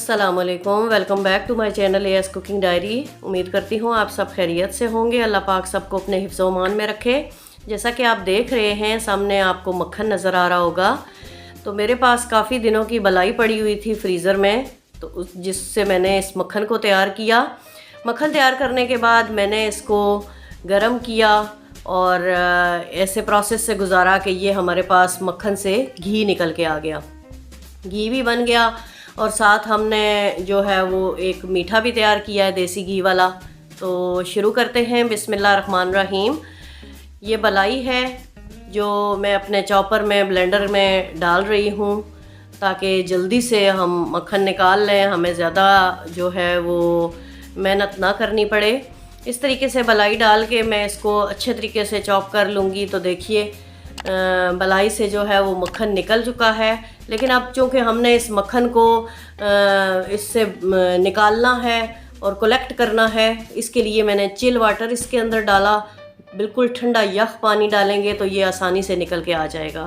अस्सलामुअलैकुम, welcome back to my channel AS cooking diary. उम्मीद करती हूँ आप सब खैरियत से होंगे। अल्लाह पाक सबको अपने हिफ्ज़-ओ-मान में रखे। जैसा कि आप देख रहे हैं सामने आपको मक्खन नज़र आ रहा होगा। तो मेरे पास काफ़ी दिनों की बलाई पड़ी हुई थी फ्रीज़र में, तो जिससे मैंने इस मक्खन को तैयार किया। मक्खन तैयार करने के बाद मैंने इसको गर्म किया और ऐसे प्रोसेस से गुजारा कि ये हमारे पास मक्खन से घी निकल के आ गया। घी भी बन गया और साथ हमने जो है वो एक मीठा भी तैयार किया है देसी घी वाला। तो शुरू करते हैं। बिस्मिल्लाहिर्रहमानिर्रहीम। ये बलाई है जो मैं अपने चॉपर में ब्लेंडर में डाल रही हूँ ताकि जल्दी से हम मक्खन निकाल लें, हमें ज़्यादा जो है वो मेहनत ना करनी पड़े। इस तरीके से बलाई डाल के मैं इसको अच्छे तरीके से चॉप कर लूँगी। तो देखिए बलाई से जो है वो मक्खन निकल चुका है। लेकिन अब चूँकि हमने इस मक्खन को इससे निकालना है और कलेक्ट करना है, इसके लिए मैंने चिल वाटर इसके अंदर डाला। बिल्कुल ठंडा यख पानी डालेंगे तो ये आसानी से निकल के आ जाएगा।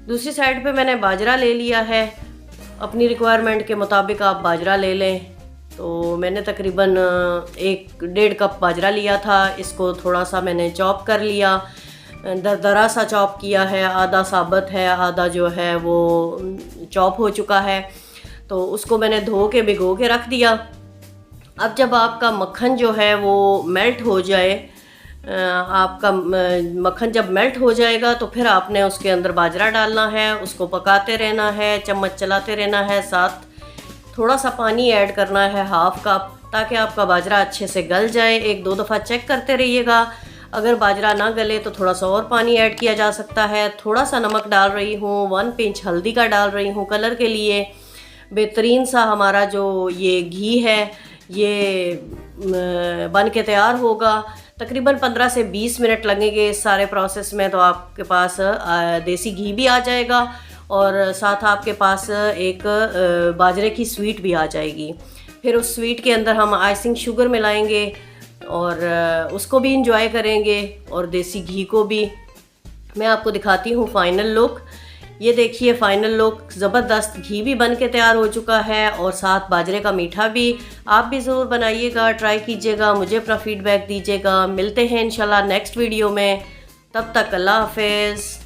दूसरी साइड पे मैंने बाजरा ले लिया है। अपनी रिक्वायरमेंट के मुताबिक आप बाजरा ले लें। तो मैंने तकरीबन 1-1.5 कप बाजरा लिया था। इसको थोड़ा सा मैंने चॉप कर लिया, दरदरा सा चॉप किया है। आधा साबुत है, आधा जो है वो चॉप हो चुका है। तो उसको मैंने धो के भिगो के रख दिया। अब जब आपका मक्खन जो है वो मेल्ट हो जाए, आपका मक्खन जब मेल्ट हो जाएगा तो फिर आपने उसके अंदर बाजरा डालना है, उसको पकाते रहना है, चम्मच चलाते रहना है। साथ थोड़ा सा पानी ऐड करना है, 1/2 कप, ताकि आपका बाजरा अच्छे से गल जाए। 1-2 दफ़ा चेक करते रहिएगा। अगर बाजरा ना गले तो थोड़ा सा और पानी ऐड किया जा सकता है। थोड़ा सा नमक डाल रही हूँ, 1 पिंच हल्दी का डाल रही हूँ कलर के लिए। बेहतरीन सा हमारा जो ये घी है ये बन के तैयार होगा। तकरीबन 15 से 20 मिनट लगेंगे इस सारे प्रोसेस में। तो आपके पास देसी घी भी आ जाएगा और साथ आपके पास एक बाजरे की स्वीट भी आ जाएगी। फिर उस स्वीट के अंदर हम आइसिंग शुगर मिलाएंगे और उसको भी इंजॉय करेंगे और देसी घी को भी। मैं आपको दिखाती हूँ फाइनल लुक। ये देखिए फाइनल लुक, ज़बरदस्त घी भी बन के तैयार हो चुका है और साथ बाजरे का मीठा भी। आप भी ज़रूर बनाइएगा, ट्राई कीजिएगा, मुझे अपना फीडबैक दीजिएगा। मिलते हैं इंशाल्लाह नेक्स्ट वीडियो में। तब तक अल्लाह हाफ़िज़।